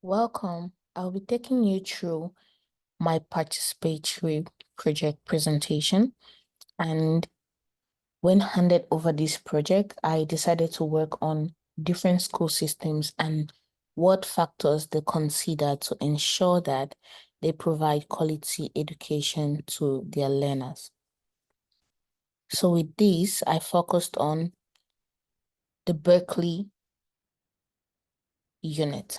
Welcome. I'll be taking you through my participatory project presentation. And when handed over this project, I decided to work on different school systems and what factors they consider to ensure that they provide quality education to their learners. So with this, I focused on the Berkeley unit.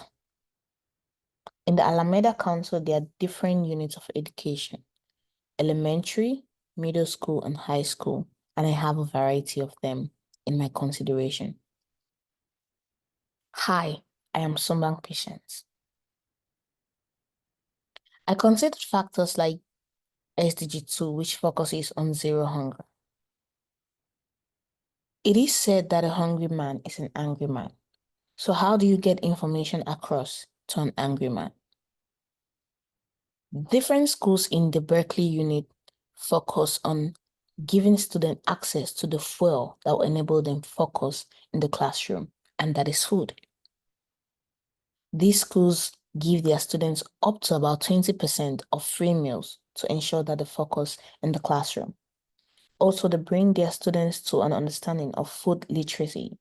In the Alameda Council, there are different units of education: elementary, middle school, and high school, and I have a variety of them in my consideration. Hi, I am Sumbang Patience. I considered factors like SDG 2, which focuses on zero hunger. It is said that a hungry man is an angry man. So how do you get information across to an angry man? Different schools in the Berkeley unit focus on giving students access to the fuel that will enable them focus in the classroom, and that is food. These schools give their students up to about 20% of free meals to ensure that they focus in the classroom. Also, they bring their students to an understanding of food literacy,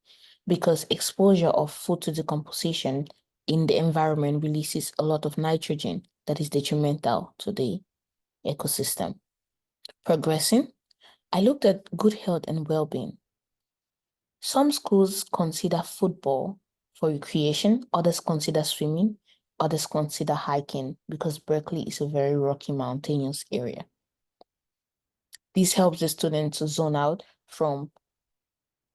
because exposure of food to decomposition in the environment releases a lot of nitrogen that is detrimental to the ecosystem. Progressing, I looked at good health and well-being. Some schools consider football for recreation, others consider swimming, others consider hiking, because Berkeley is a very rocky, mountainous area. This helps the students to zone out from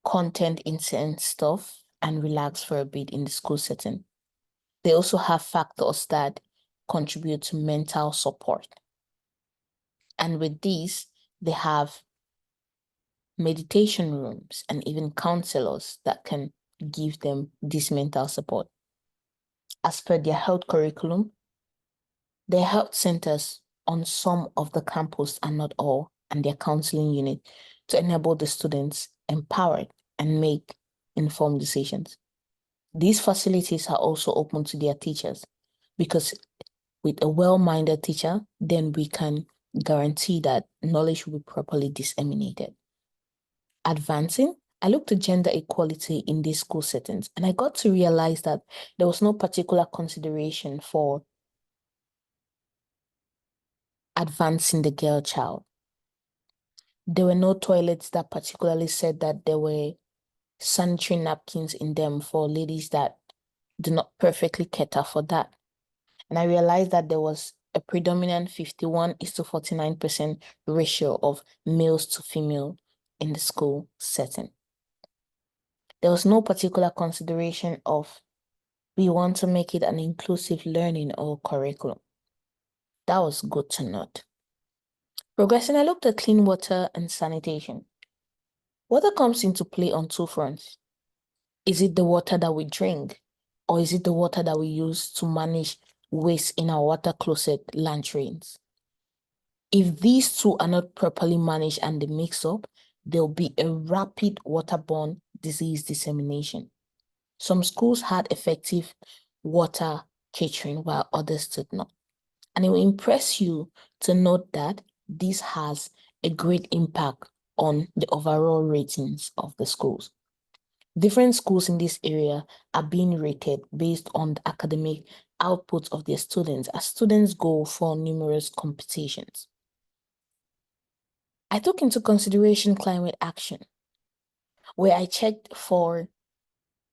content intense stuff and relax for a bit in the school setting. They also have factors that contribute to mental support. And with these, they have meditation rooms and even counselors that can give them this mental support. As per their health curriculum, their health centers on some of the campus and not all, and their counseling unit to enable the students empowered and make informed decisions. These facilities are also open to their teachers, because with a well-minded teacher, then we can guarantee that knowledge will be properly disseminated. Advancing, I looked at gender equality in these school settings, and I got to realize that there was no particular consideration for advancing the girl child. There were no toilets that particularly said that there were sanitary napkins in them for ladies that do not perfectly cater for that. And I realized that there was a predominant 51:49% ratio of males to female in the school setting. There was no particular consideration of we want to make it an inclusive learning or curriculum. That was good to note. Progressing, I looked at clean water and sanitation. Water comes into play on two fronts. Is it the water that we drink, or is it the water that we use to manage waste in our water closet latrines? If these two are not properly managed and they mix up, there'll be a rapid waterborne disease dissemination. Some schools had effective water catering while others did not. And it will impress you to note that this has a great impact on the overall ratings of the schools. Different schools in this area are being rated based on the academic output of their students as students go for numerous competitions. I took into consideration climate action, where I checked for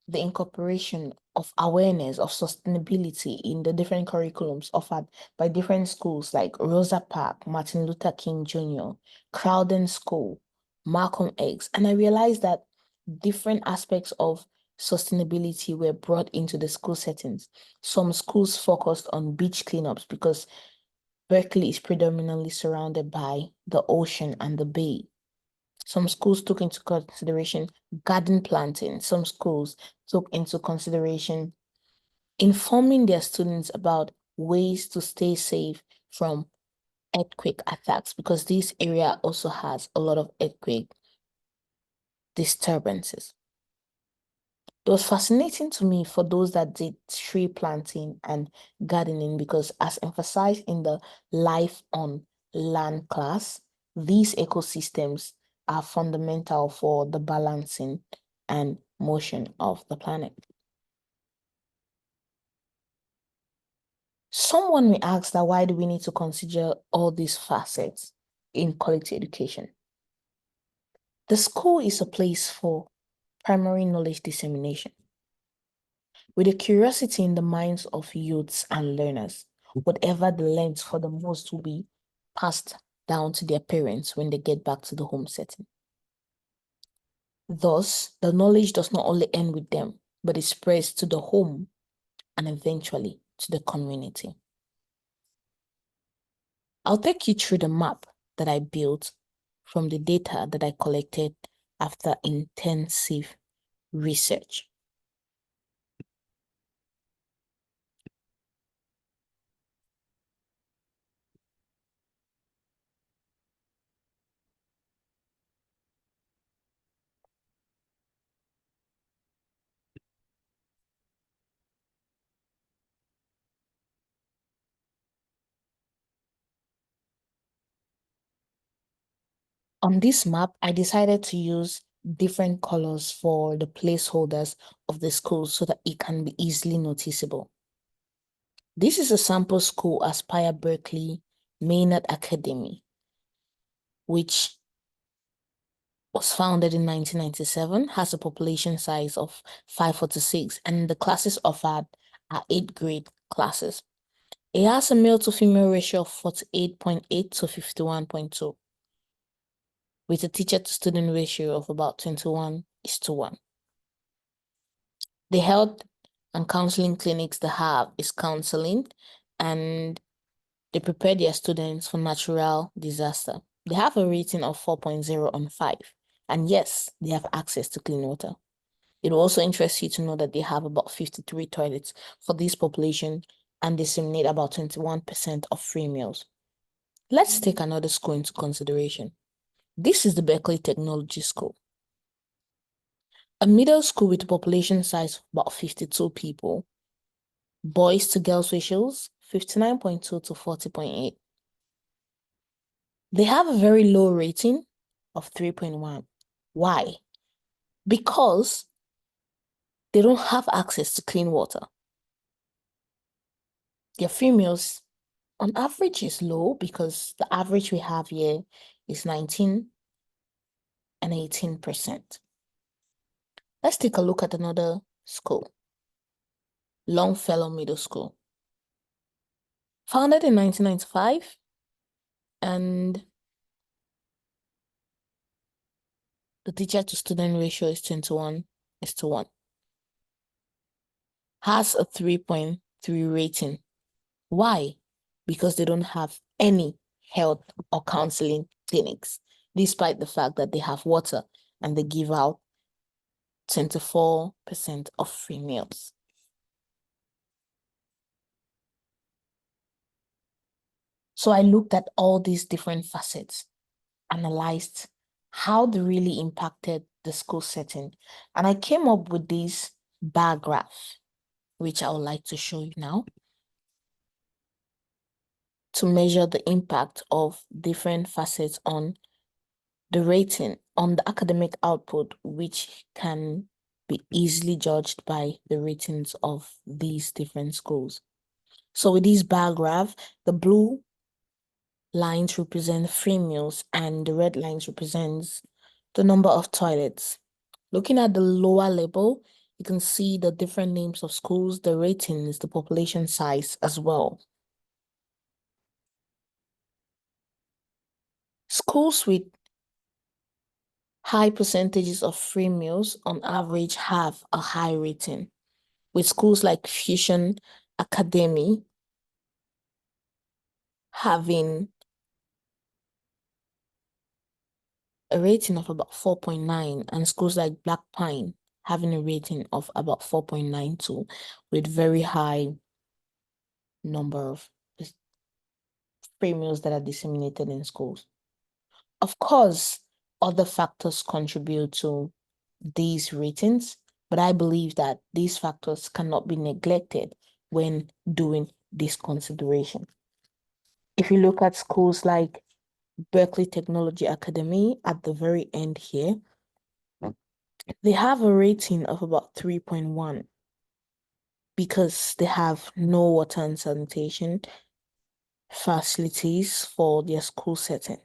the incorporation of awareness of sustainability in the different curriculums offered by different schools like Rosa Parks, Martin Luther King Jr., Crowden School, Malcolm X. And I realized that different aspects of sustainability were brought into the school settings. Some schools focused on beach cleanups because Berkeley is predominantly surrounded by the ocean and the bay. Some schools took into consideration garden planting. Some schools took into consideration informing their students about ways to stay safe from earthquake attacks, because this area also has a lot of earthquake disturbances. It was fascinating to me for those that did tree planting and gardening because, as emphasized in the Life on Land class, these ecosystems are fundamental for the balancing and motion of the planet. Someone may ask that why do we need to consider all these facets in quality education? The school is a place for primary knowledge dissemination. With a curiosity in the minds of youths and learners, whatever the length for the most will be passed down to their parents when they get back to the home setting. Thus, the knowledge does not only end with them, but it spreads to the home and eventually to the community. I'll take you through the map that I built from the data that I collected after intensive research. On this map, I decided to use different colors for the placeholders of the school so that it can be easily noticeable. This is a sample school, Aspire Berkeley Maynard Academy, which was founded in 1997, has a population size of 546, and the classes offered are 8th grade classes. It has a male to female ratio of 48.8 to 51.2, with a teacher to student ratio of about 21:1. The health and counseling clinics they have is counseling, and they prepare their students for natural disaster. They have a rating of 4.0 on 5. And yes, they have access to clean water. It will also interest you to know that they have about 53 toilets for this population and disseminate about 21% of free meals. Let's take another school into consideration. This is the Berkeley Technology School. A middle school with a population size of about 52 people. Boys to girls ratios, 59.2 to 40.8. They have a very low rating of 3.1. Why? Because they don't have access to clean water. Their females, on average, is low because the average we have here is 19 and 18%. Let's take a look at another school, Longfellow Middle School. Founded in 1995, and the teacher to student ratio is 21:1. Has a 3.3 rating. Why? Because they don't have any health or counseling clinics, despite the fact that they have water and they give out 24% of free meals. So I looked at all these different facets, analyzed how they really impacted the school setting, and I came up with this bar graph, which I would like to show you now, to measure the impact of different facets on the rating, on the academic output, which can be easily judged by the ratings of these different schools. So with this bar graph, the blue lines represent free meals and the red lines represents the number of toilets. Looking at the lower label, you can see the different names of schools, the ratings, the population size as well. Schools with high percentages of free meals on average have a high rating, with schools like Fusion Academy having a rating of about 4.9 and schools like Black Pine having a rating of about 4.92 with very high number of free meals that are disseminated in schools. Of course, other factors contribute to these ratings, But I believe that these factors cannot be neglected when doing this consideration. If you look at schools like Berkeley Technology Academy at the very end here, they have a rating of about 3.1 because they have no water and sanitation facilities for their school setting.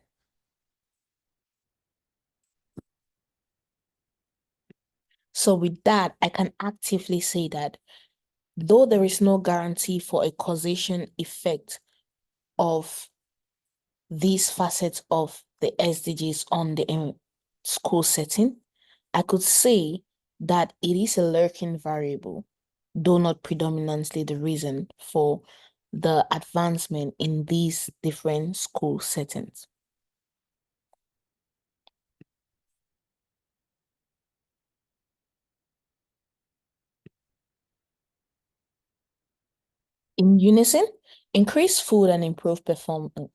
So with that, I can actively say that though there is no guarantee for a causation effect of these facets of the SDGs on the school setting, I could say that it is a lurking variable, though not predominantly the reason for the advancement in these different school settings. In unison, increase food and improve performance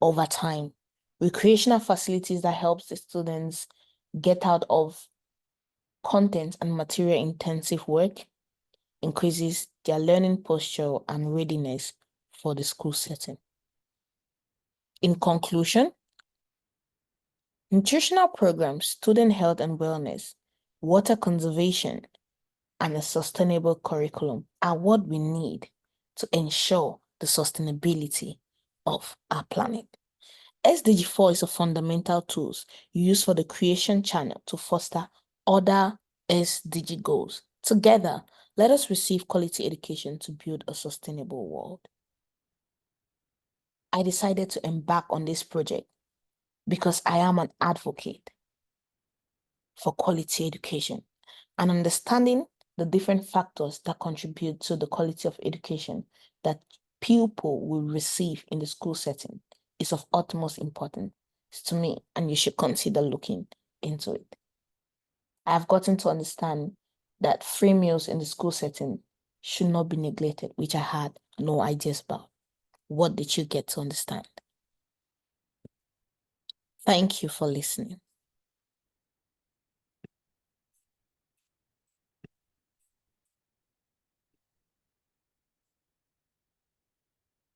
over time. Recreational facilities that helps the students get out of content and material intensive work increases their learning posture and readiness for the school setting. In conclusion, nutritional programs, student health and wellness, water conservation, and a sustainable curriculum are what we need to ensure the sustainability of our planet. SDG 4 is a fundamental tool used for the creation channel to foster other SDG goals. Together, let us receive quality education to build a sustainable world. I decided to embark on this project because I am an advocate for quality education and understanding the different factors that contribute to the quality of education that pupil will receive in the school setting is of utmost importance to me, and you should consider looking into it. I've gotten to understand that free meals in the school setting should not be neglected, which I had no ideas about. What did you get to understand? Thank you for listening.